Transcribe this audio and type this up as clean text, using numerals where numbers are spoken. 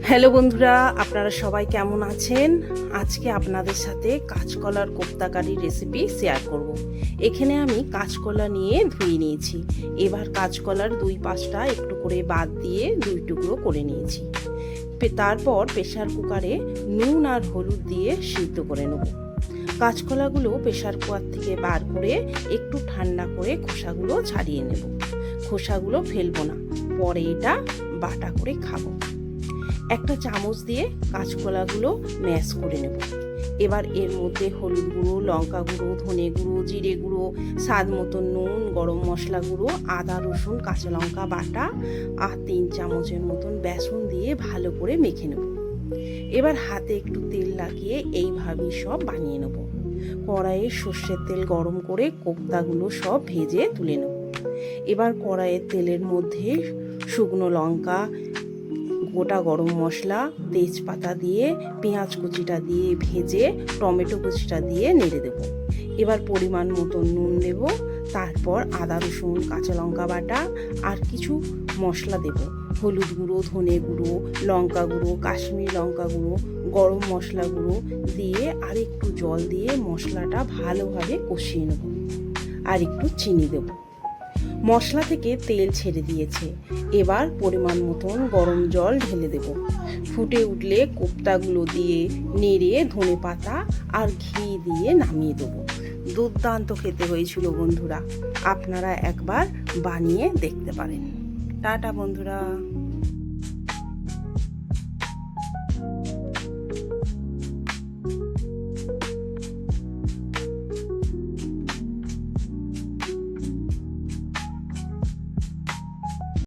Hello বন্ধুরা, আপনারা সবাই কেমন আছেন? আজকে আপনাদের সাথে কাঁচকলার কোপ্তা কারি রেসিপি শেয়ার করব। এখানে আমি কাঁচকলা নিয়ে ধুয়ে নিয়েছি। এবার কাঁচকলার দুই পাশটা একটু করে বাদ দিয়ে দুই টুকরো করে নিয়েছি। তারপর প্রেসার কুকারে নুন আর হলুদ দিয়ে সিদ্ধ করে নেব। কাঁচকলাগুলো প্রেসার কুকার থেকে বার করে একটু ঠান্ডা করে খোসাগুলো ছাড়িয়ে নেব। খোসাগুলো ফেলবো না, পরে এটা বাটা করে খাবো। একটা চামচ দিয়ে কাঁচকলাগুলো ম্যাশ করে নেব। এবার এর মধ্যে হলুদ গুঁড়ো, লঙ্কা গুঁড়ো, ধনে গুঁড়ো, জিরে গুঁড়ো, স্বাদ মতো নুন, গরম মশলা গুঁড়ো, আদা রসুন কাঁচা লঙ্কা বাটা আর 3 চামচের মতন বেসন দিয়ে ভালো করে মেখে নেব। এবার হাতে একটু তেল লাগিয়ে এইভাবেই সব বানিয়ে নেব। কড়াইয়ে সর্ষের তেল গরম করে কোপ্তাগুলো সব ভেজে তুলে নেব। এবার কড়াইয়ের তেলের মধ্যে শুকনো লঙ্কা, গোটা গরম মশলা, তেজপাতা দিয়ে পেঁয়াজ কুচিটা দিয়ে ভেজে টমেটো কুচিটা দিয়ে নেড়ে দেব। এবার পরিমাণ মতো নুন দেব, তারপর আদা রসুন কাঁচা লঙ্কা বাটা আর কিছু মশলা দেব। হলুদ গুঁড়ো, ধনে গুঁড়ো, লঙ্কা গুঁড়ো, কাশ্মীরি লঙ্কা গুঁড়ো, গরম মশলা গুঁড়ো দিয়ে আর একটু জল দিয়ে মশলাটা ভালোভাবে কষিয়ে নেব। আর একটু চিনি দেব। মশলা থেকে তেল ছেড়ে দিয়েছে। এবার পরিমাণ মতন গরম জল ঢেলে দেব। ফুটে উঠলে কোপ্তাগুলো দিয়ে নেড়ে ধনে পাতা আর ঘি দিয়ে নামিয়ে দেবো। দুর্দান্ত খেতে হয়েছিল বন্ধুরা, আপনারা একবার বানিয়ে দেখতে পারেন। টাটা বন্ধুরা।